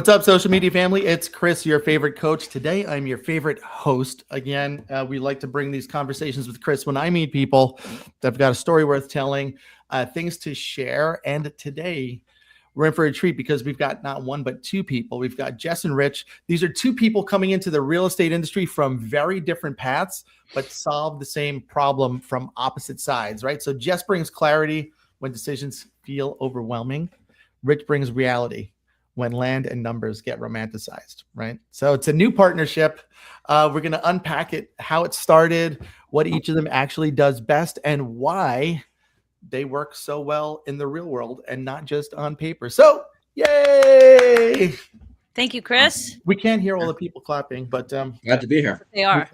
What's up, social media family? It's Chris, your favorite coach. Today, I'm your favorite host. Again, we like to bring these conversations with Chris when I meet people that have got a story worth telling, things to share. And today, we're in for a treat because we've got not one, but two people. We've got Jess and Rich. These are two people coming into the real estate industry from very different paths, but solve the same problem from opposite sides, right? So Jess brings clarity when decisions feel overwhelming. Rich brings reality when land and numbers get romanticized, right? So it's a new partnership. We're going to unpack it, how it started, what each of them actually does best, and why they work so well in the real world and not just on paper. So, yay! Thank you, Chris. We can't hear all the people clapping, but glad to be here. They are.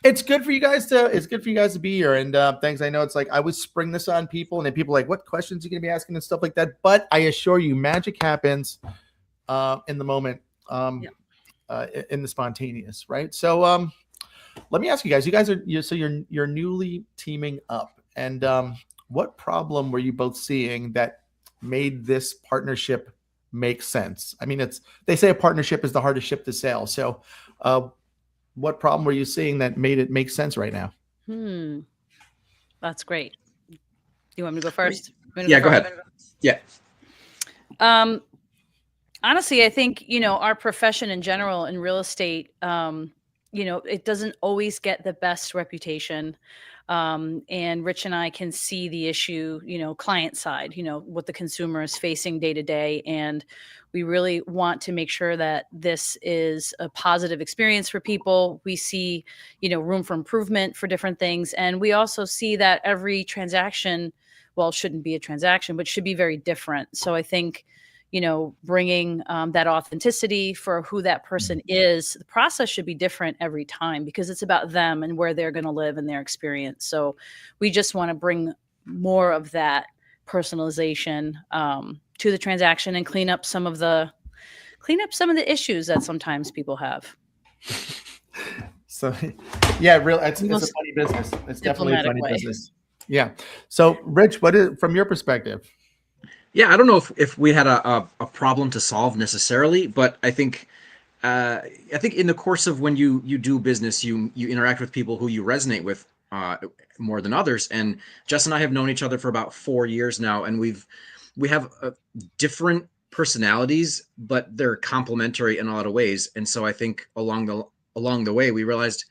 It's good for you guys to be here. And thanks. I know it's like I would spring this on people, and then people are like, what questions are you going to be asking and stuff like that. But I assure you, magic happens in the moment, in the spontaneous, right? So let me ask you guys. You guys you're newly teaming up, and what problem were you both seeing that made this partnership make sense? I mean, they say a partnership is the hardest ship to sail. So what problem were you seeing that made it make sense right now? That's great. You want me to go first? Yeah, go ahead. Yeah. Honestly, I think, our profession in general in real estate, it doesn't always get the best reputation. And Rich and I can see the issue, client side, what the consumer is facing day to day. And we really want to make sure that this is a positive experience for people. We see, room for improvement for different things. And we also see that every transaction, well, shouldn't be a transaction, but should be very different. So I think, bringing that authenticity for who that person is, the process should be different every time because it's about them and where they're going to live and their experience. So we just want to bring more of that personalization to the transaction and clean up some of the issues that sometimes people have. So, yeah, really, it's a funny business. It's definitely a funny business. Yeah. So, Rich, from your perspective? Yeah, I don't know if we had a problem to solve necessarily, but I think in the course of when you do business, you interact with people who you resonate with more than others. And Jess and I have known each other for about 4 years now, and we have different personalities, but they're complementary in a lot of ways. And so I think along the way, we realized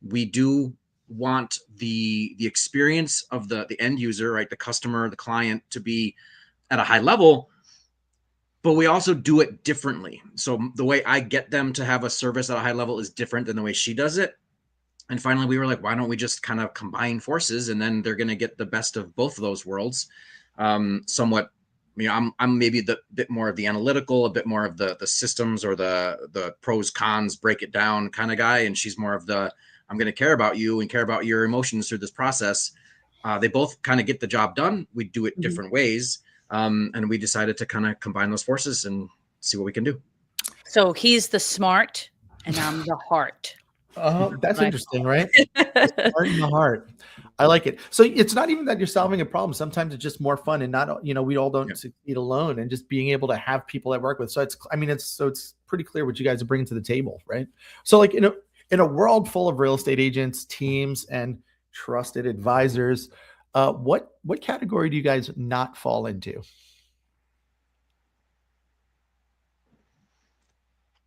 we do want the experience of the end user, right, the customer, the client, to be at a high level, but we also do it differently. So the way I get them to have a service at a high level is different than the way she does it. And finally, we were like, why don't we just kind of combine forces, and then they're going to get the best of both of those worlds. Somewhat, I'm maybe the bit more of the analytical, a bit more of the systems or the pros, cons, break it down kind of guy. And she's more of the, I'm going to care about you and care about your emotions through this process. They both kind of get the job done. We do it different ways. And we decided to kind of combine those forces and see what we can do. So he's the smart and I'm the heart. That's interesting, right? The smart and the heart. I like it. So it's not even that you're solving a problem. Sometimes it's just more fun and not, we all don't succeed alone, and just being able to have people that work with. So it's pretty clear what you guys are bringing to the table, right? So like in a world full of real estate agents, teams, and trusted advisors, what category do you guys not fall into?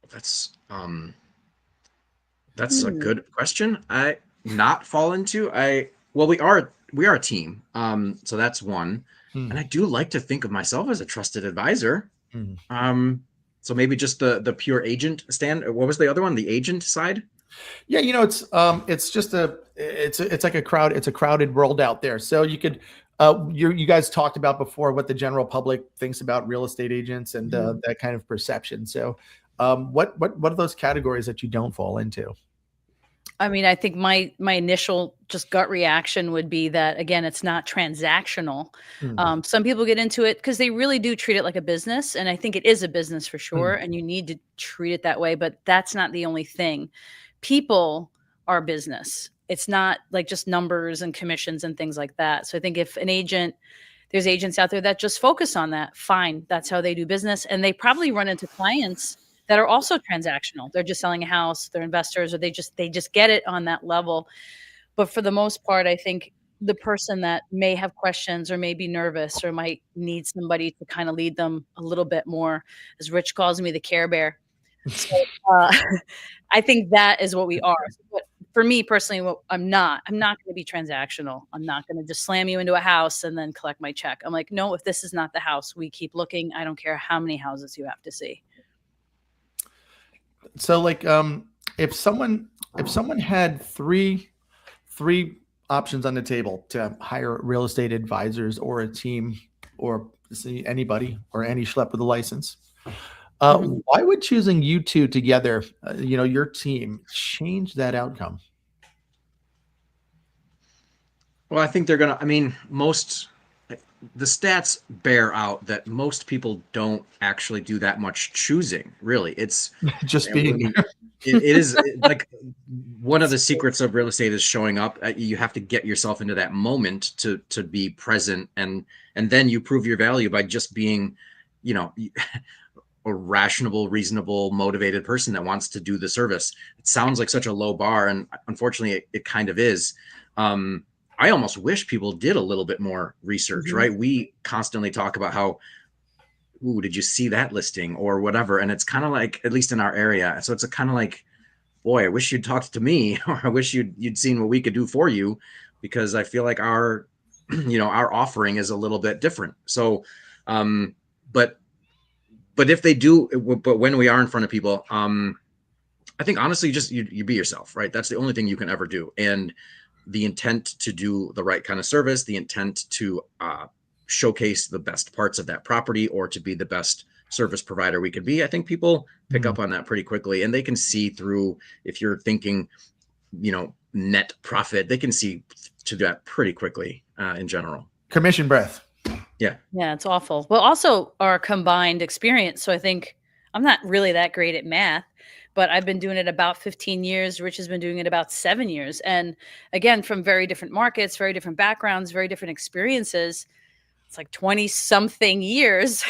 That's a good question. I not fall into. We are a team. So that's one. And I do like to think of myself as a trusted advisor. So maybe just the pure agent stand. What was the other one? The agent side? Yeah, it's just it's like a crowd. It's a crowded world out there. So you could, you guys talked about before what the general public thinks about real estate agents and that kind of perception. So, what are those categories that you don't fall into? I mean, I think my initial just gut reaction would be that, again, it's not transactional. Some people get into it because they really do treat it like a business. And I think it is a business for sure. And you need to treat it that way. But that's not the only thing. People are business. It's not like just numbers and commissions and things like that. So I think if there's agents out there that just focus on that, fine. That's how they do business. And they probably run into clients that are also transactional. They're just selling a house, they're investors, or they just get it on that level. But for the most part, I think the person that may have questions or may be nervous or might need somebody to kind of lead them a little bit more, as Rich calls me, the Care Bear. So I think that is what we are. But for me personally, what I'm not going to be transactional. I'm not going to just slam you into a house and then collect my check. I'm like, no, if this is not the house, we keep looking. I don't care how many houses you have to see. So like, if someone had three options on the table to hire real estate advisors or a team or see anybody or any schlep with a license, why would choosing you two together, your team, change that outcome? Well, I think the stats bear out that most people don't actually do that much choosing, really. It's just being it is like one of the secrets of real estate is showing up. You have to get yourself into that moment to be present, and then you prove your value by just being, a rational, reasonable, motivated person that wants to do the service. It sounds like such a low bar, and unfortunately it kind of is. I almost wish people did a little bit more research, right? We constantly talk about how, ooh, did you see that listing or whatever? And it's kind of like, at least in our area. So it's a kind of like, boy, I wish you'd talked to me, or I wish you'd seen what we could do for you, because I feel like our, our offering is a little bit different. So, but if they do, but when we are in front of people, I think honestly, just you be yourself, right? That's the only thing you can ever do. And the intent to do the right kind of service, the intent to showcase the best parts of that property, or to be the best service provider we could be. I think people pick up on that pretty quickly, and they can see through, if you're thinking, net profit, they can see to that pretty quickly in general. Commission breath. Yeah, it's awful. Well, also our combined experience. So I think I'm not really that great at math, but I've been doing it about 15 years. Rich has been doing it about 7 years. And again, from very different markets, very different backgrounds, very different experiences. It's like 20 something years,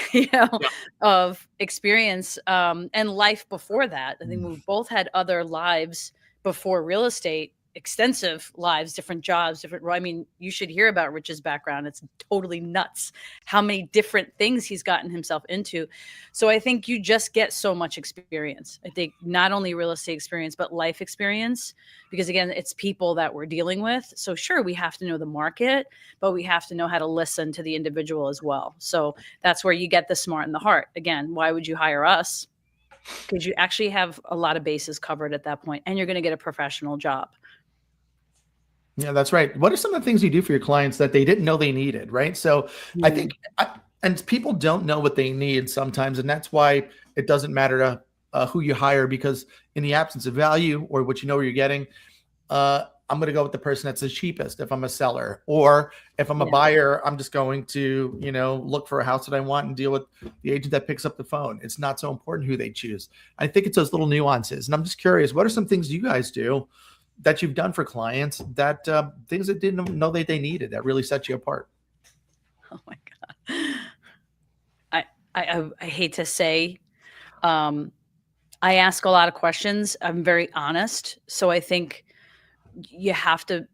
of experience and life before that. I think we both had other lives before real estate, extensive lives, different jobs, you should hear about Rich's background. It's totally nuts how many different things he's gotten himself into. So I think you just get so much experience. I think not only real estate experience, but life experience, because again, it's people that we're dealing with. So sure, we have to know the market, but we have to know how to listen to the individual as well. So that's where you get the smart and the heart. Again, why would you hire us? Because you actually have a lot of bases covered at that point, and you're going to get a professional job. Yeah, that's right. What are some of the things you do for your clients that they didn't know they needed, right? So I think, and people don't know what they need sometimes, and that's why it doesn't matter to who you hire, because in the absence of value or what you know you're getting, I'm going to go with the person that's the cheapest if I'm a seller, or if I'm a buyer, I'm just going to, look for a house that I want and deal with the agent that picks up the phone. It's not so important who they choose. I think it's those little nuances. And I'm just curious, what are some things you guys do that you've done for clients, that things that didn't know that they needed, that really set you apart? Oh my God. I hate to say, I ask a lot of questions. I'm very honest. So I think you have to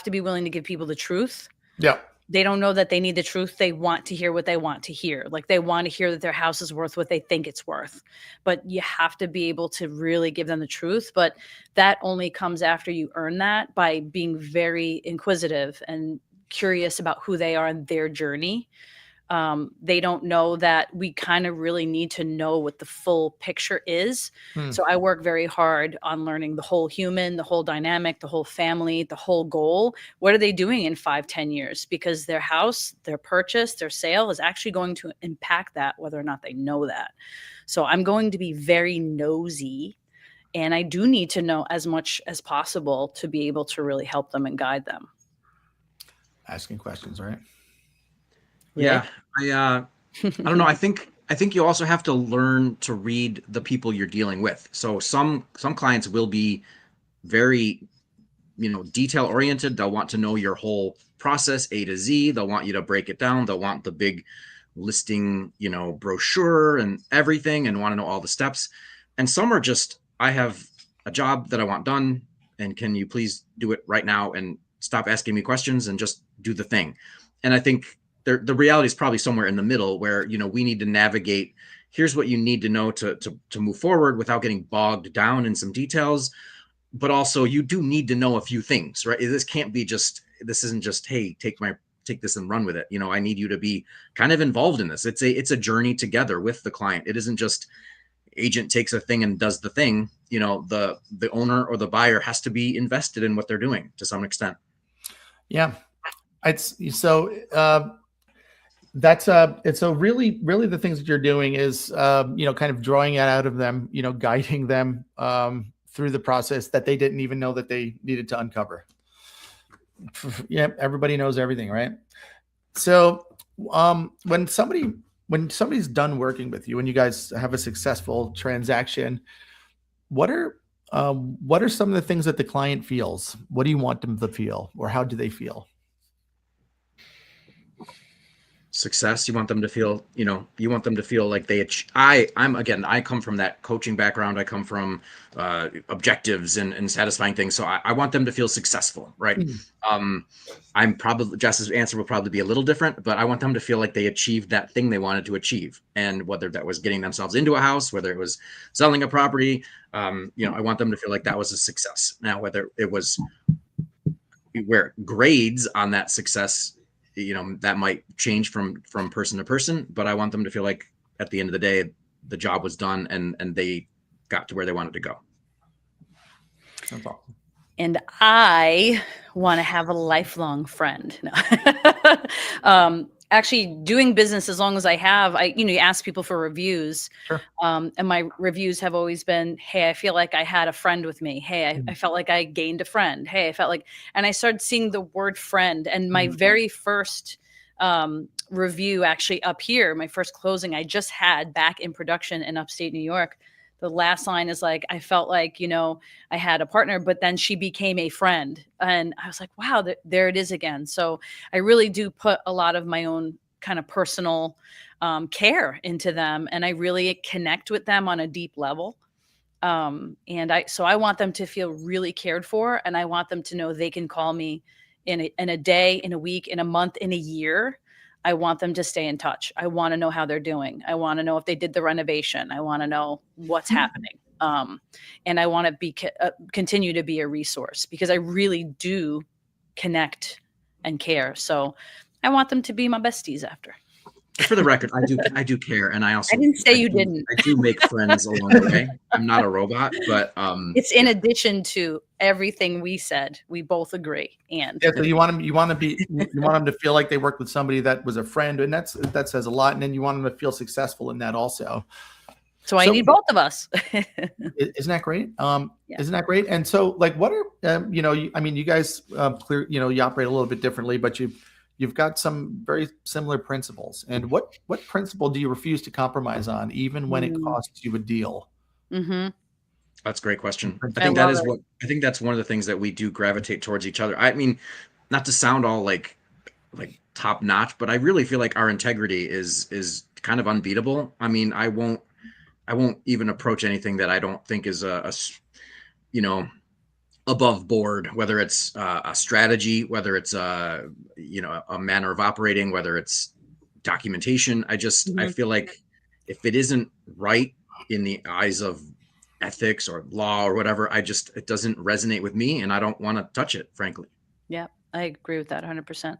be willing to give people the truth. Yeah. They don't know that they need the truth. They want to hear what they want to hear. Like, they want to hear that their house is worth what they think it's worth. But you have to be able to really give them the truth. But that only comes after you earn that by being very inquisitive and curious about who they are and their journey. They don't know that we kind of really need to know what the full picture is. So I work very hard on learning the whole human, the whole dynamic, the whole family, the whole goal. What are they doing in 5-10 years? Because their house, their purchase, their sale is actually going to impact that, whether or not they know that. So I'm going to be very nosy, and I do need to know as much as possible to be able to really help them and guide them. Asking questions, right? Really? Yeah. I don't know. I think you also have to learn to read the people you're dealing with. So some clients will be very, detail oriented. They'll want to know your whole process, A to Z. They'll want you to break it down. They'll want the big listing, brochure and everything, and want to know all the steps. And some are just, I have a job that I want done, and can you please do it right now and stop asking me questions and just do the thing. And I think the reality is probably somewhere in the middle where, we need to navigate, here's what you need to know to move forward without getting bogged down in some details. But also you do need to know a few things, right? This isn't just, hey, take this and run with it. I need you to be kind of involved in this. It's a journey together with the client. It isn't just agent takes a thing and does the thing. The owner or the buyer has to be invested in what they're doing to some extent. Yeah. It's really the things that you're doing is, kind of drawing it out of them, guiding them through the process that they didn't even know that they needed to uncover. Yeah. Everybody knows everything, right? So when somebody's done working with you and you guys have a successful transaction, what are some of the things that the client feels? What do you want them to feel, or how do they feel? Success. You want them to feel, you want them to feel like I come from that coaching background. I come from objectives and satisfying things. So I want them to feel successful, right? Jess's answer will probably be a little different, but I want them to feel like they achieved that thing they wanted to achieve. And whether that was getting themselves into a house, whether it was selling a property, I want them to feel like that was a success. Now, whether it was where grades on that success, that might change from person to person, but I want them to feel like at the end of the day, the job was done and they got to where they wanted to go. That's awesome. And I want to have a lifelong friend. No. Actually, doing business as long as I have, you ask people for reviews. Sure. And my reviews have always been, hey, I feel like I had a friend with me. Hey, I felt like I gained a friend. Hey, I felt like, and I started seeing the word friend. And my very first review actually up here, my first closing I just had back in production in upstate New York. The last line is like, I felt like, I had a partner, but then she became a friend. And I was like, wow, there it is again. So I really do put a lot of my own kind of personal care into them. And I really connect with them on a deep level. So I want them to feel really cared for. And I want them to know they can call me in a day, in a week, in a month, in a year. I want them to stay in touch. I want to know how they're doing. I want to know if they did the renovation. I want to know what's happening. And I want to continue to be a resource because I really do connect and care. So I want them to be my besties after. For the record, I do care, and I didn't say you didn't. I do make friends along the way. I'm not a robot, but it's in addition to everything we said. We both agree. And yeah, so you want them to feel like they worked with somebody that was a friend, and that says a lot. And then you want them to feel successful in that also. So I need both of us. Isn't that great? Yeah. Isn't that great? And so, like, what are you guys clear? You operate a little bit differently, but you've got some very similar principles. And what principle do you refuse to compromise on, even when it costs you a deal? Mm-hmm. That's a great question. I think that's one of the things that we do gravitate towards each other. I mean, not to sound all like top notch, but I really feel like our integrity is kind of unbeatable. I mean, I won't even approach anything that I don't think is above board, whether it's a strategy, whether it's a manner of operating, whether it's documentation. I feel like if it isn't right in the eyes of ethics or law or whatever, it doesn't resonate with me, and I don't want to touch it, frankly. Yeah, I agree with that 100%.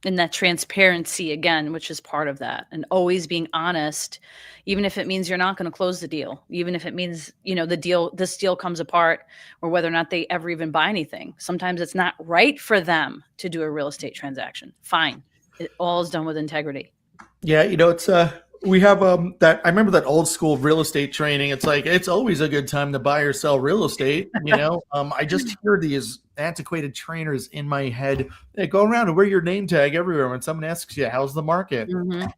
And that transparency again, which is part of that, and always being honest, even if it means you're not going to close the deal, even if it means, this deal comes apart, or whether or not they ever even buy anything. Sometimes it's not right for them to do a real estate transaction. Fine. It all is done with integrity. Yeah. It's, we have that. I remember that old school real estate training. It's like, it's always a good time to buy or sell real estate. I just hear these antiquated trainers in my head. They go around and wear your name tag everywhere when someone asks you, how's the market? Mm-hmm.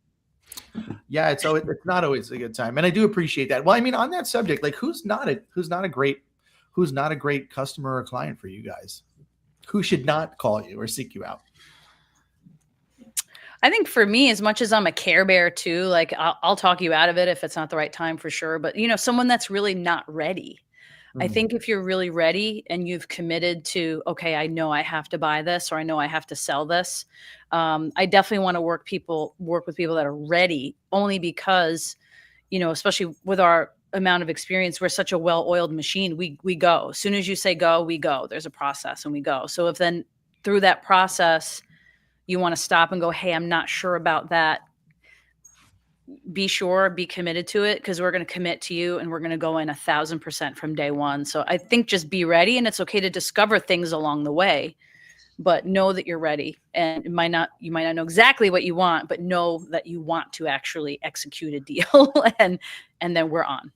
Yeah. It's not always a good time. And I do appreciate that. Well, I mean, on that subject, like who's not a great customer or client for you guys? Who should not call you or seek you out? I think for me, as much as I'm a care bear too, like I'll talk you out of it if it's not the right time for sure. But someone that's really not ready. I think if you're really ready and you've committed to, okay, I know I have to buy this or I know I have to sell this. I definitely want to work with people that are ready, only because, especially with our amount of experience, we're such a well-oiled machine. We go. As soon as you say go, we go. There's a process and we go. So if then through that process, you want to stop and go, hey, I'm not sure about that. Be sure, be committed to it, because we're going to commit to you and we're going to go in 1,000% from day one. So I think just be ready, and it's okay to discover things along the way, but know that you're ready. And you might not know exactly what you want, but know that you want to actually execute a deal and then we're on.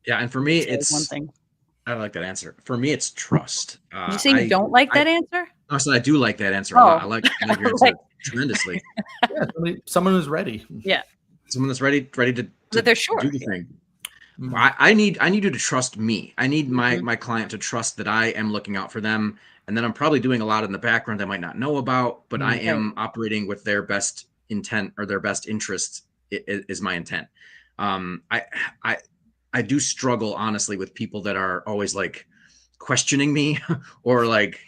Yeah. And for me, That's one thing. I like that answer. For me, it's trust. Did you say you don't like that answer? I do like that answer a lot. I like your answer tremendously. Yeah, someone who's ready. Yeah. Someone that's ready to that they're sure. do the thing. I need you to trust me. I need my client to trust that I am looking out for them, and then I'm probably doing a lot in the background they might not know about, but I am operating with their best intent or their best interests is my intent. I do struggle honestly with people that are always like questioning me or like,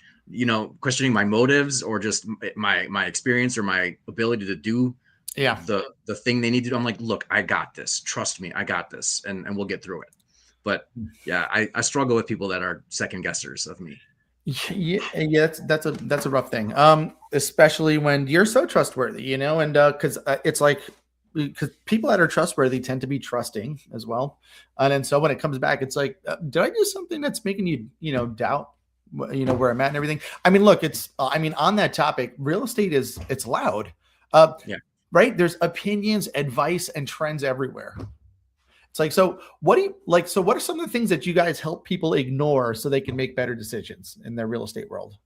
questioning my motives or just my experience or my ability to do the thing they need to do. I'm like, look, I got this. Trust me, I got this, and we'll get through it. But yeah, I struggle with people that are second guessers of me. Yeah, that's a rough thing. Especially when you're so trustworthy, and because it's like, because people that are trustworthy tend to be trusting as well, and then so when it comes back, it's like, did I do something that's making you, doubt, where I'm at and everything? I mean, look, it's on that topic, real estate it's loud. Right? There's opinions, advice, and trends everywhere. It's like, so what are some of the things that you guys help people ignore so they can make better decisions in their real estate world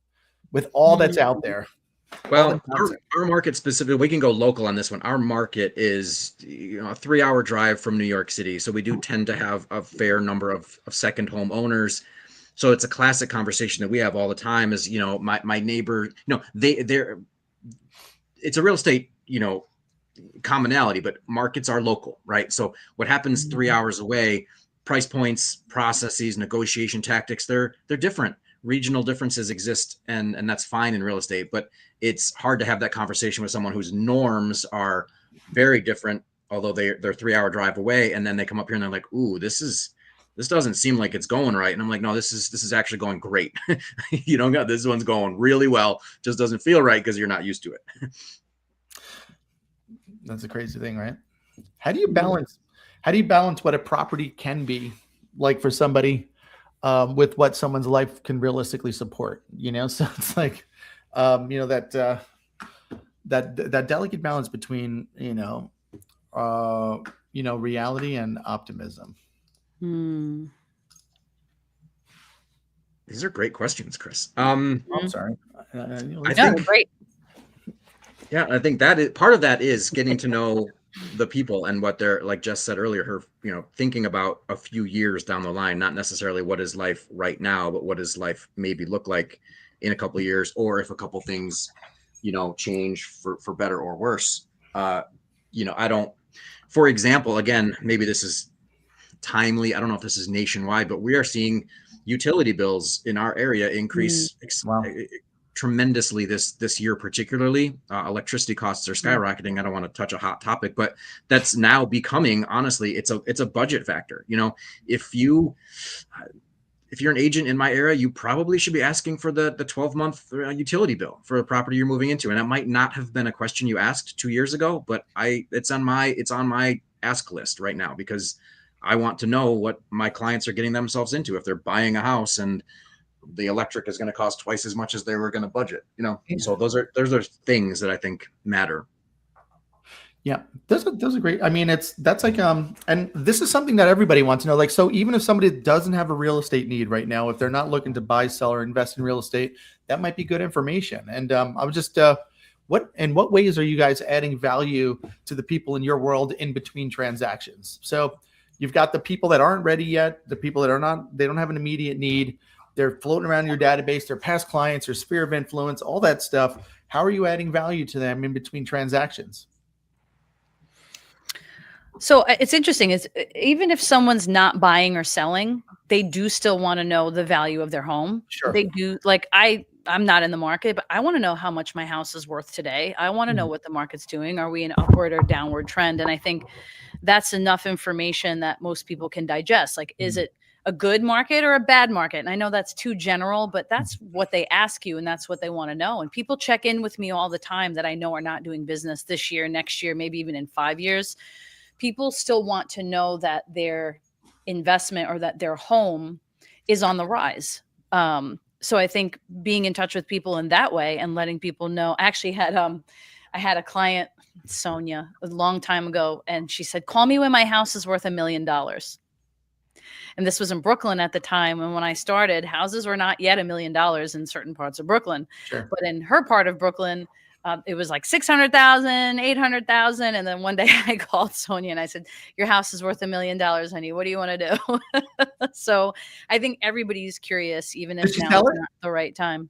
with all that's out there? Well, our market specifically, we can go local on this one. Our market is, a 3-hour drive from New York City. So we do tend to have a fair number of second home owners. So it's a classic conversation that we have all the time is, my neighbor, it's a real estate, commonality, but markets are local, right? So what happens 3 hours away, price points, processes, negotiation tactics, they're different. Regional differences exist, and that's fine in real estate, but it's hard to have that conversation with someone whose norms are very different, although they're 3-hour drive away, and then they come up here and they're like, ooh, this doesn't seem like it's going right. And I'm like, no, this is actually going great. This one's going really well, just doesn't feel right because you're not used to it. That's a crazy thing, right? How do you balance what a property can be like for somebody with what someone's life can realistically support? So it's like, that delicate balance between, reality and optimism. These are great questions, Chris. I'm sorry. I think great. Yeah, I think that is part of that is getting to know the people and what they're, like Jess said earlier, her, thinking about a few years down the line, not necessarily what is life right now, but what does life maybe look like in a couple of years, or if a couple things, change for better or worse. For example, again, maybe this is timely. I don't know if this is nationwide, but we are seeing utility bills in our area increase tremendously this year, particularly. Electricity costs are skyrocketing. I don't want to touch a hot topic, but that's now becoming, honestly, it's a budget factor. If you're an agent in my area, you probably should be asking for the 12-month utility bill for a property you're moving into. And that might not have been a question you asked 2 years ago, but it's on my ask list right now, because I want to know what my clients are getting themselves into if they're buying a house and the electric is going to cost twice as much as they were going to budget, So those are things that I think matter. Yeah, those are great. I mean, that's like, and this is something that everybody wants to know. Like, so even if somebody doesn't have a real estate need right now, if they're not looking to buy, sell, or invest in real estate, that might be good information. And I was just, what ways are you guys adding value to the people in your world in between transactions? So you've got the people that aren't ready yet, the people that are not, they don't have an immediate need. they're floating around your database, they're past clients, your sphere of influence, all that stuff. How are you adding value to them in between transactions? So it's interesting is even if someone's not buying or selling, they do still want to know the value of their home. Sure. They do. Like I'm not in the market, but I want to know how much my house is worth today. I want to know what the market's doing. Are we an upward or downward trend? And I think that's enough information that most people can digest. Like, is it a good market or a bad market? And I know that's too general, but that's what they ask you and that's what they want to know. And people check in with me all the time that I know are not doing business this year, next year, maybe even in 5 years. People still want to know that their investment or that their home is on the rise. So I think being in touch with people in that way and letting people know. I actually had I had a client, Sonia, a long time ago, and she said, "Call me when my house is worth $1 million." And this was in Brooklyn at the time. And when I started, houses were not yet $1 million in certain parts of Brooklyn. Sure. But in her part of Brooklyn, it was like 600,000, 800,000. And then one day I called Sonia and I said, "Your house is worth $1 million, honey. What do you want to do?" So I think everybody's curious, even if now it's not the right time.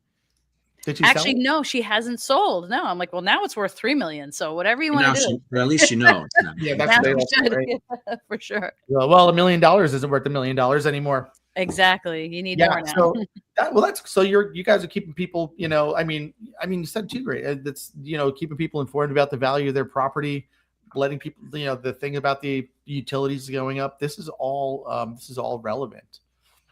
Did she Actually, sell it? no, she hasn't sold. No, I'm like, well, now it's worth 3 million. So whatever you want to do. But at least you know. It's not. Yeah, Now that's you what they should. right? Yeah, for sure. Well, $1 million isn't worth $1 million anymore. Exactly. You need Yeah. more now. So that's so you guys are keeping people, I mean, you said too great. That's, keeping people informed about the value of their property, letting people, the thing about the utilities going up. This is all relevant.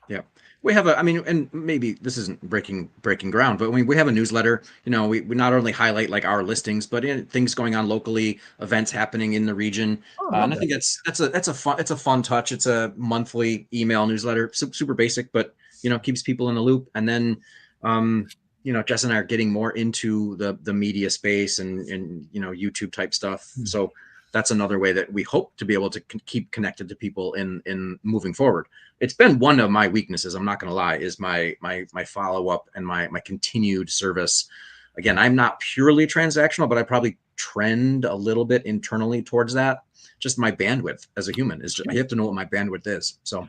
Yeah. We have and maybe this isn't breaking ground, but we have a newsletter. We not only highlight like our listings, but things going on locally, events happening in the region. And I think that's a fun touch. It's a monthly email newsletter, super basic, but keeps people in the loop. And then Jess and I are getting more into the media space and YouTube type stuff. So that's another way that we hope to be able to keep connected to people in moving forward. It's been one of my weaknesses, I'm not going to lie, is my follow-up and my continued service. Again, I'm not purely transactional, but I probably trend a little bit internally towards that. Just my bandwidth as a human is I have to know what my bandwidth is. So,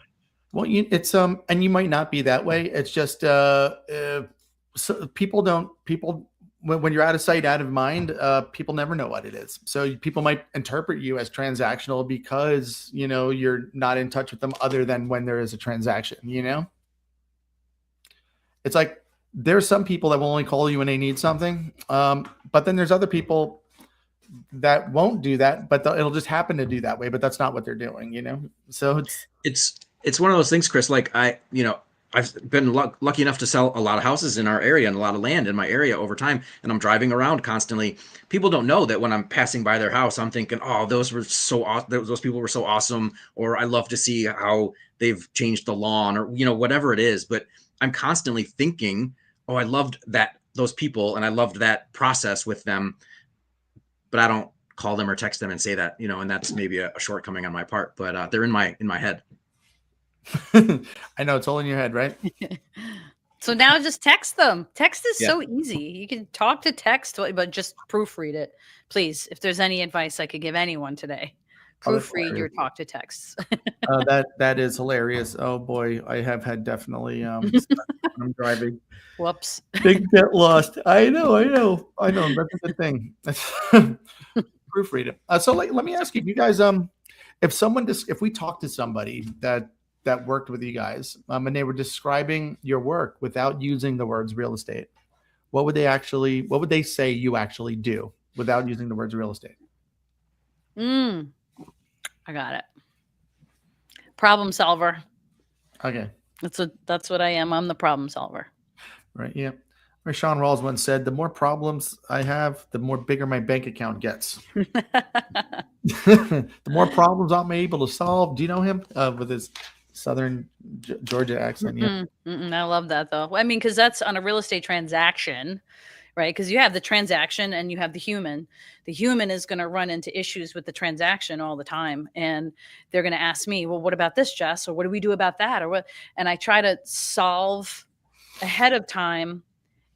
well, it's and you might not be that way. It's just so people when you're out of sight, out of mind, people never know what it is. So people might interpret you as transactional because, you're not in touch with them other than when there is a transaction, It's like there's some people that will only call you when they need something. But then there's other people that won't do that, but it'll just happen to do that way. But that's not what they're doing, So it's one of those things, Chris, like I've been lucky enough to sell a lot of houses in our area and a lot of land in my area over time. And I'm driving around constantly. People don't know that when I'm passing by their house, I'm thinking, oh, those were so awesome. Those people were so awesome. Or I love to see how they've changed the lawn or, whatever it is. But I'm constantly thinking, oh, I loved those people and I loved that process with them. But I don't call them or text them and say that, and that's maybe a shortcoming on my part, but they're in my head. I know it's all in your head, right? So now just text them. Text is so easy. You can talk to text, but just proofread it. Please, if there's any advice I could give anyone today, proofread your talk to texts. That is hilarious. Oh boy, I have had definitely I'm driving. Whoops. Things get lost. I know. That's a good thing. Proofread it. So let me ask you guys, if we talk to somebody that worked with you guys, and they were describing your work without using the words real estate, what would they say you actually do without using the words real estate? I got it. Problem solver. Okay. That's what I am. I'm the problem solver. Right. Yeah. Sean Rawls once said, "The more problems I have, the more bigger my bank account gets." The more problems I'm able to solve. Do you know him with his Southern Georgia accent? Yeah. I love that though. I mean, because that's on a real estate transaction, right? Because you have the transaction and you have the human. The human is going to run into issues with the transaction all the time. And they're going to ask me, well, what about this, Jess? Or what do we do about that? Or what? And I try to solve ahead of time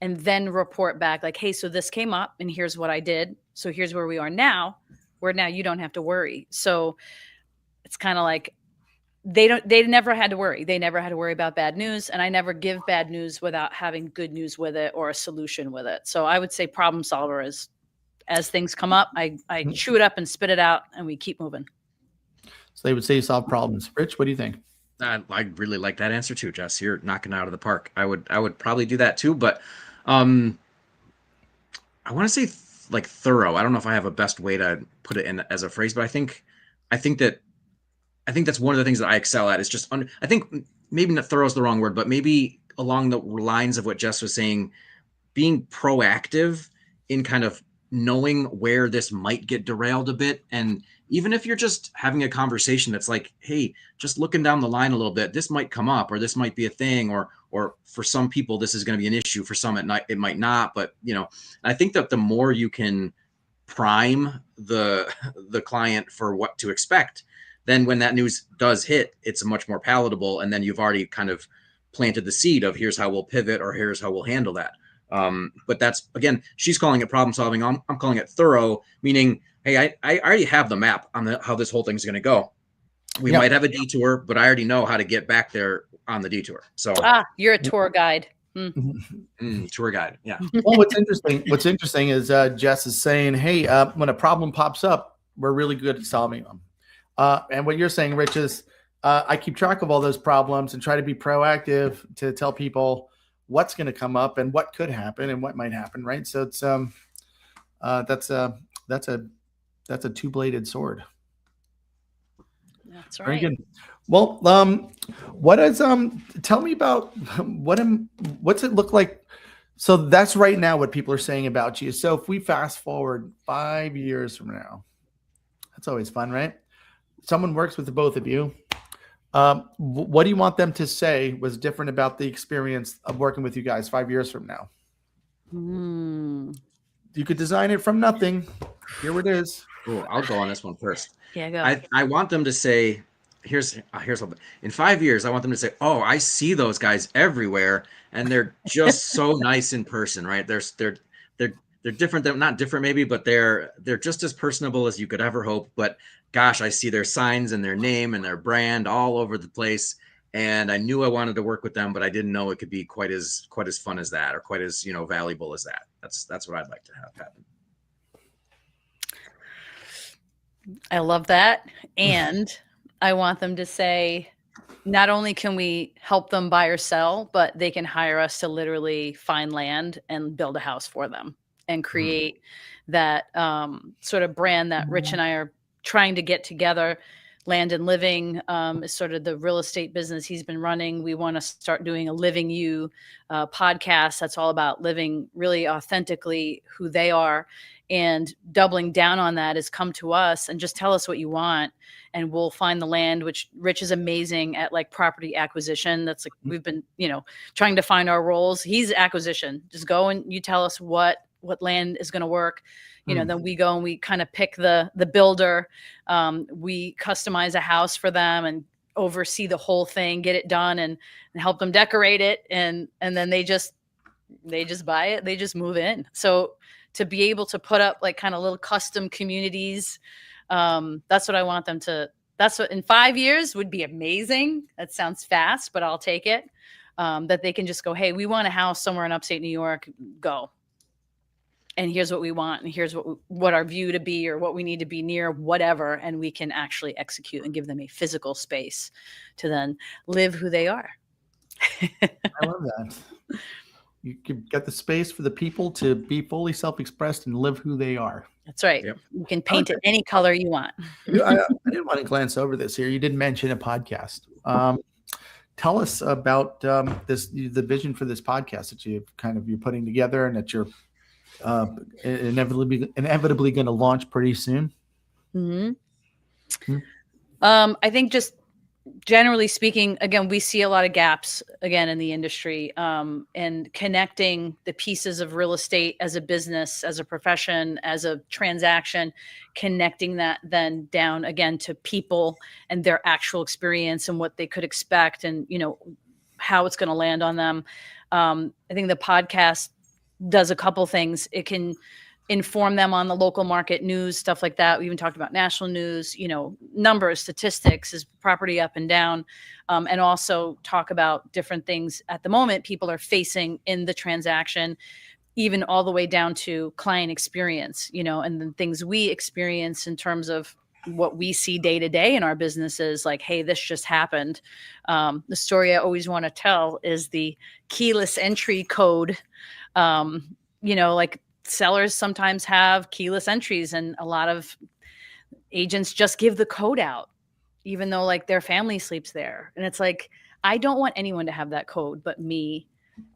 and then report back like, hey, so this came up and here's what I did. So here's where we are now, where now you don't have to worry. So it's kind of like they never had to worry. They never had to worry about bad news. And I never give bad news without having good news with it or a solution with it. So I would say problem solver is, as things come up, I chew it up and spit it out and we keep moving. So they would say you solve problems. Rich, what do you think? I really like that answer too, Jess. You're knocking it out of the park. I would probably do that too, but I want to say like thorough. I don't know if I have a best way to put it in as a phrase, but I think that's one of the things that I excel at. Is just I think maybe not thorough is the wrong word, but maybe along the lines of what Jess was saying, being proactive in kind of knowing where this might get derailed a bit. And even if you're just having a conversation that's like, hey, just looking down the line a little bit, this might come up, or this might be a thing, or for some people, this is going to be an issue. For some, it might not. But, I think that the more you can prime the client for what to expect, then when that news does hit, it's much more palatable. And then you've already kind of planted the seed of here's how we'll pivot, or here's how we'll handle that. But that's, again, she's calling it problem solving. I'm calling it thorough, meaning, hey, I already have the map on how this whole thing's going to go. We might have a detour, but I already know how to get back there on the detour. So you're a tour guide. Tour guide. Yeah. Well, what's interesting is Jess is saying, hey, when a problem pops up, we're really good at solving them. And what you're saying, Rich, is I keep track of all those problems and try to be proactive to tell people what's going to come up and what could happen and what might happen. Right. So it's that's a two-bladed sword. That's right. Very good. Well, what is tell me about what's it look like? So that's right now what people are saying about you. So if we fast forward 5 years from now, that's always fun, right? Someone works with the both of you. What do you want them to say was different about the experience of working with you guys 5 years from now? You could design it from nothing. Here it is. Oh, I'll go on this one first. Yeah, go. I want them to say, here's something. In 5 years, I want them to say, oh, I see those guys everywhere, and they're just so nice in person, right? They're different. They're not different, maybe, but they're just as personable as you could ever hope. But gosh, I see their signs and their name and their brand all over the place. And I knew I wanted to work with them, but I didn't know it could be quite as fun as that, or quite as, valuable as that. That's what I'd like to have happen. I love that. And I want them to say, not only can we help them buy or sell, but they can hire us to literally find land and build a house for them and create that sort of brand that Rich and I are trying to get together. Land and Living is sort of the real estate business he's been running. We want to start doing a Living You podcast that's all about living really authentically who they are. And doubling down on that is come to us and just tell us what you want. And we'll find the land, which Rich is amazing at, like property acquisition. That's like, we've been, trying to find our roles. He's acquisition. Just go and you tell us what land is going to work. Then we go and we kind of pick the builder. We customize a house for them and oversee the whole thing, get it done and help them decorate it. And then they just buy it. They just move in. So to be able to put up like kind of little custom communities, that's what I want them to, that's what in 5 years would be amazing. That sounds fast, but I'll take it. That they can just go, hey, we want a house somewhere in upstate New York, go. And here's what we want. And here's what our view to be, or what we need to be near, whatever. And we can actually execute and give them a physical space to then live who they are. I love that. You can get the space for the people to be fully self-expressed and live who they are. That's right. Yep. You can paint it any color you want. I didn't want to glance over this here. You did mention a podcast. Tell us about the vision for this podcast that you're putting together and that you're inevitably going to launch pretty soon. I think just generally speaking, again, we see a lot of gaps again in the industry, and connecting the pieces of real estate as a business, as a profession, as a transaction, connecting that then down again to people and their actual experience and what they could expect and, how it's going to land on them. I think the podcast does a couple things. It can inform them on the local market news, stuff like that. We even talked about national news, numbers, statistics, is property up and down, and also talk about different things at the moment people are facing in the transaction, even all the way down to client experience, and the things we experience in terms of what we see day to day in our businesses, like, hey, this just happened. The story I always want to tell is the keyless entry code. Like, sellers sometimes have keyless entries, and a lot of agents just give the code out, even though like their family sleeps there. And it's like, I don't want anyone to have that code but me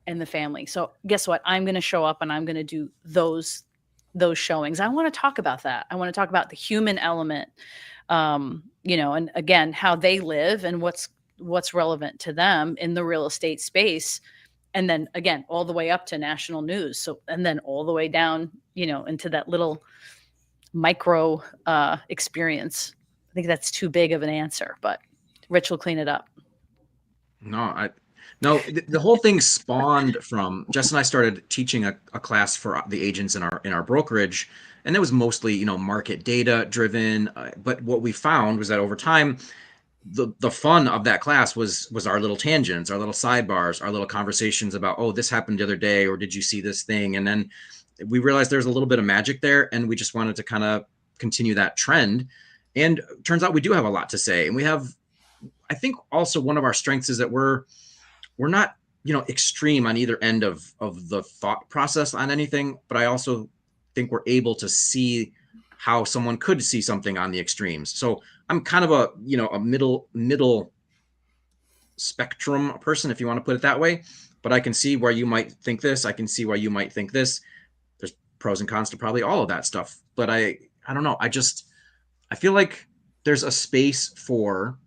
and the family. So guess what? I'm going to show up and I'm going to do those showings. I want to talk about that. I want to talk about the human element, and again, how they live and what's relevant to them in the real estate space. And then again, all the way up to national news. So, and then all the way down, into that little micro experience. I think that's too big of an answer, but Rich will clean it up. No, the whole thing spawned from Jess and I started teaching a class for the agents in our brokerage, and it was mostly market data driven. But what we found was that over time, the fun of that class was our little tangents, our little sidebars, our little conversations about, oh, this happened the other day, or did you see this thing? And then we realized there's a little bit of magic there, and we just wanted to kind of continue that trend. And turns out we do have a lot to say, and we have, I think, also one of our strengths is that we're not extreme on either end of the thought process on anything, but I also think we're able to see how someone could see something on the extremes. So I'm kind of a middle spectrum person, if you want to put it that way, but I can see where you might think this. I can see where you might think this. There's pros and cons to probably all of that stuff, but I don't know. I feel like there's a space for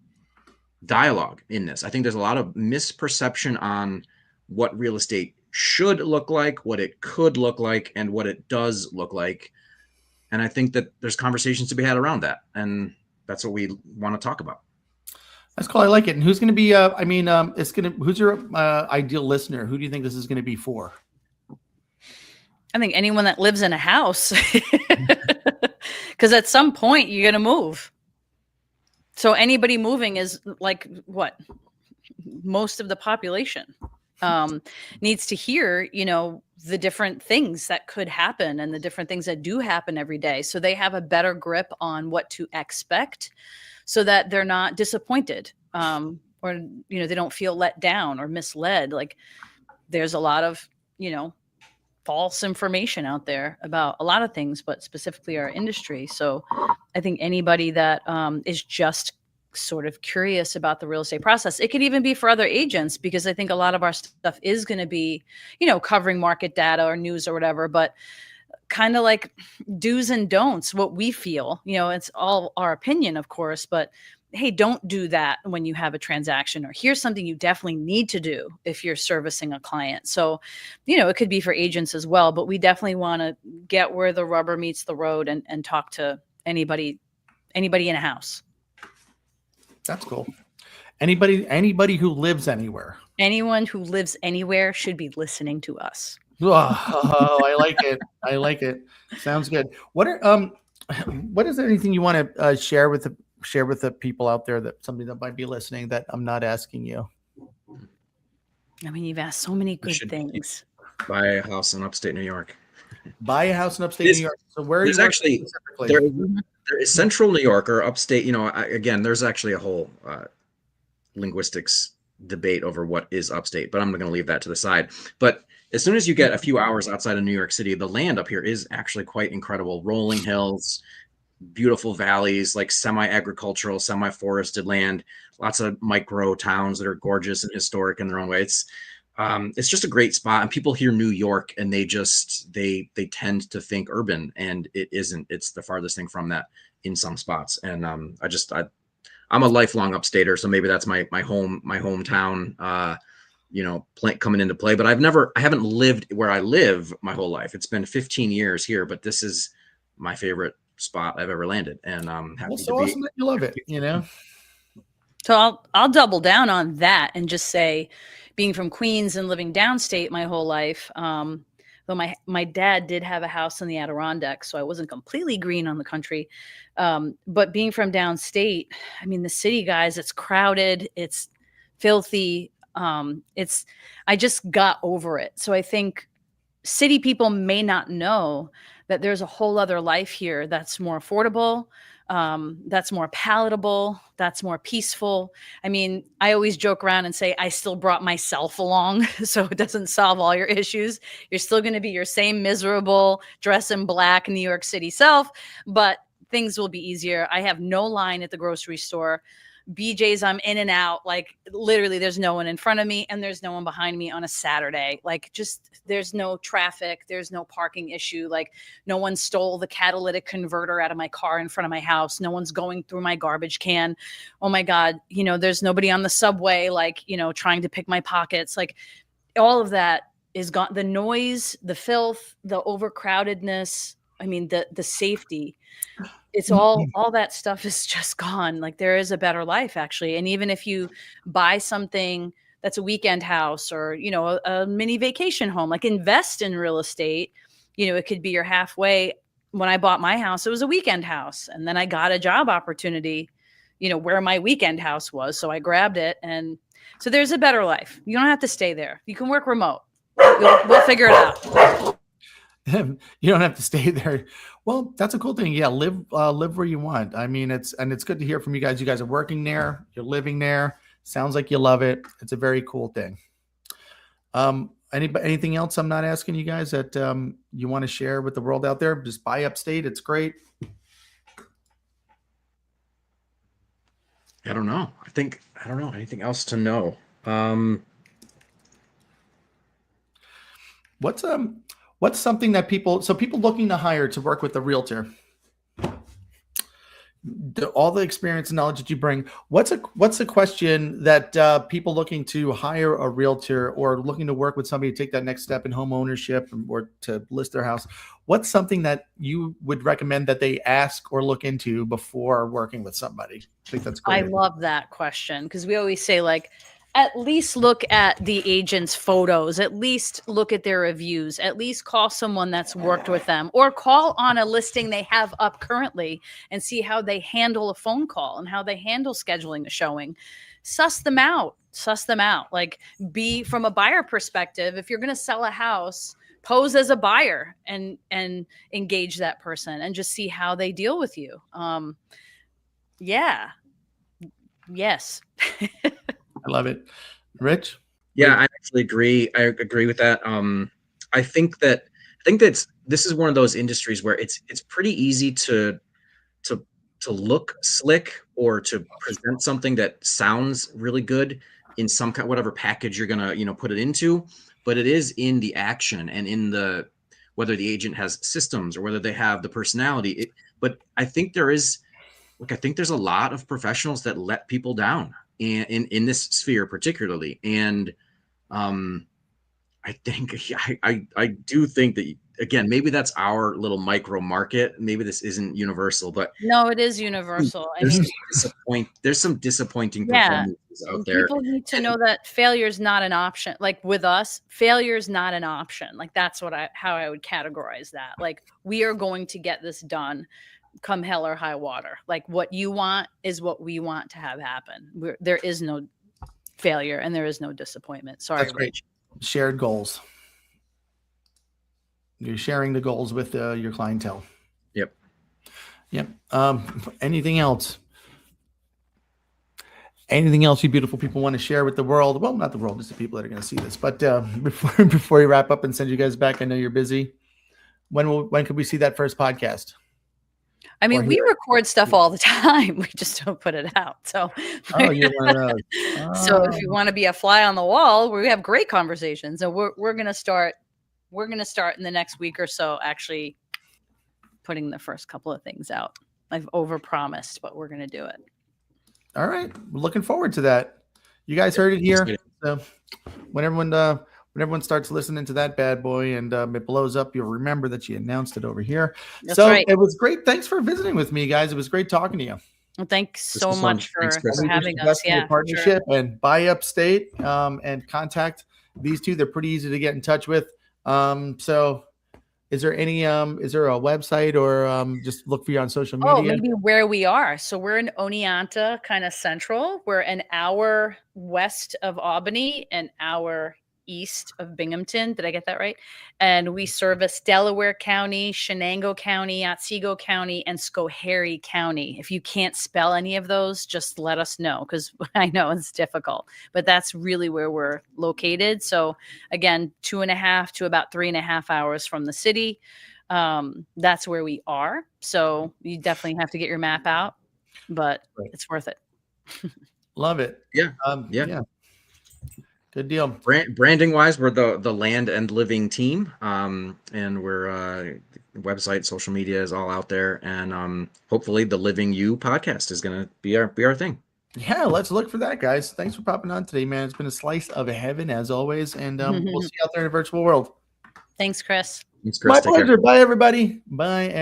dialogue in this. I think there's a lot of misperception on what real estate should look like, what it could look like, and what it does look like. And I think that there's conversations to be had around that. And that's what we want to talk about. That's cool. I like it. And who's going to be, who's your ideal listener? Who do you think this is going to be for? I think anyone that lives in a house, because at some point you're going to move. So anybody moving is like what? Most of the population needs to hear, the different things that could happen and the different things that do happen every day. So they have a better grip on what to expect so that they're not disappointed or, they don't feel let down or misled. Like there's a lot of, false information out there about a lot of things, but specifically our industry. So I think anybody that is just sort of curious about the real estate process, it could even be for other agents, because I think a lot of our stuff is going to be, covering market data or news or whatever, but kind of like do's and don'ts, what we feel, it's all our opinion, of course, but hey, don't do that when you have a transaction, or here's something you definitely need to do if you're servicing a client. So, it could be for agents as well, but we definitely want to get where the rubber meets the road and talk to anybody in a house. That's cool. Anybody who lives anywhere. Anyone who lives anywhere should be listening to us. Oh, I like it. I like it. Sounds good. What is anything you want to share with the people out there, that somebody that might be listening that I'm not asking you? I mean, you've asked so many good things. Buy a house in upstate New York. Buy a house in upstate New York. So where are you actually specifically? There is central New York or upstate. Again, there's actually a whole linguistics debate over what is upstate, but I'm going to leave that to the side. But as soon as you get a few hours outside of New York City, the land up here is actually quite incredible. Rolling hills, beautiful valleys, like semi-agricultural, semi-forested land, lots of micro towns that are gorgeous and historic in their own way. It's just a great spot, and people hear New York and they tend to think urban, and it isn't. It's the farthest thing from that in some spots. And I'm a lifelong upstater, so maybe that's my hometown coming into play. But I haven't lived where I live my whole life. It's been 15 years here, but this is my favorite spot I've ever landed, and I'm happy to be. Awesome that you love it, So I'll double down on that and just say, being from Queens and living downstate my whole life, though my dad did have a house in the Adirondacks, so I wasn't completely green on the country. But being from downstate, I mean, the city, guys, it's crowded, it's filthy. I just got over it. So I think city people may not know that there's a whole other life here that's more affordable, that's more palatable, that's more peaceful. I mean, I always joke around and say I still brought myself along, so it doesn't solve all your issues. You're still going to be your same miserable, dress in black New York City self, but things will be easier. I have no line at the grocery store. BJ's, I'm in and out. Like literally, there's no one in front of me and there's no one behind me on a Saturday. Like just there's no traffic, there's no parking issue. Like no one stole the catalytic converter out of my car in front of my house. No one's going through my garbage can. Oh my God, there's nobody on the subway, like, trying to pick my pockets. Like all of that is gone. The noise, the filth, the overcrowdedness. I mean, the safety. It's all that stuff is just gone. Like there is a better life actually. And even if you buy something that's a weekend house or, a mini vacation home, like invest in real estate, it could be your halfway. When I bought my house, it was a weekend house. And then I got a job opportunity, where my weekend house was. So I grabbed it. And so there's a better life. You don't have to stay there. You can work remote. We'll figure it out. You don't have to stay there. Well, that's a cool thing. Yeah, live where you want. I mean, it's good to hear from you guys. You guys are working there. You're living there. Sounds like you love it. It's a very cool thing. Anything else I'm not asking you guys that you want to share with the world out there? Just buy upstate. It's great. I don't know. I don't know anything else to know. What's something that people looking to hire to work with a realtor, all the experience and knowledge that you bring, what's a question that people looking to hire a realtor or looking to work with somebody to take that next step in home ownership or to list their house, what's something that you would recommend that they ask or look into before working with somebody? I think that's great. I love that question because we always say like, at least look at the agent's photos, at least look at their reviews, at least call someone that's worked with them or call on a listing they have up currently and see how they handle a phone call and how they handle scheduling a showing. Suss them out. Like be from a buyer perspective. If you're going to sell a house, pose as a buyer and engage that person and just see how they deal with you. Yeah. Yes. I love it. Rich? Yeah, I actually agree. I agree with that. I think that this is one of those industries where it's pretty easy to look slick or to present something that sounds really good in some kind, whatever package you're gonna put it into, but it is in the action and in the whether the agent has systems or whether they have the personality. But I think there's a lot of professionals that let people down. In this sphere particularly, and I think I do think that again maybe that's our little micro market. Maybe this isn't universal, but no, it is universal. There's some disappointing performances out there. People need to know that failure is not an option. Like with us, failure is not an option. Like that's how I would categorize that. Like we are going to get this done. Come hell or high water. Like what you want is what we want to have happen. There is no failure and there is no disappointment. Sorry, that's great. Shared goals. You're sharing the goals with your clientele. Yep. Anything else? Anything else you beautiful people want to share with the world? Well, not the world, just the people that are going to see this. But before we wrap up and send you guys back, I know you're busy. When could we see that first podcast? I mean, we record stuff all the time. We just don't put it out. So, you're one of those. So if you want to be a fly on the wall, we have great conversations. And we're going to start. We're going to start in the next week or so. Actually, putting the first couple of things out. I've overpromised, but we're going to do it. All right, we're looking forward to that. You guys heard it here. So when everyone starts listening to that bad boy and it blows up, you'll remember that you announced it over here. That's right. It was great. Thanks for visiting with me, guys. It was great talking to you. Well, thanks so much for having us. Yeah, partnership and buy upstate and contact these two. They're pretty easy to get in touch with. So is there a website or just look for you on social Oh, media? maybe where we are. So we're in Oneonta, kind of central. We're an hour west of Albany, an hour east of Binghamton. Did I get that right? And we service Delaware County, Shenango County, Otsego County, and Schoharie County. If you can't spell any of those, just let us know, because I know it's difficult. But that's really where we're located. So again, 2.5 to about 3.5 hours from the city. That's where we are. So you definitely have to get your map out, but Right. it's worth it. Love it. Yeah. Yeah. Good deal. Branding wise, we're the Land and Living team, and we're website, social media is all out there, and hopefully the Living You podcast is gonna be our thing. Yeah, let's look for that, guys. Thanks for popping on today, man. It's been a slice of heaven as always, and we'll see you out there in the virtual world. Thanks, Chris. Thanks, Chris. My Take care. pleasure. Bye, everybody. Bye.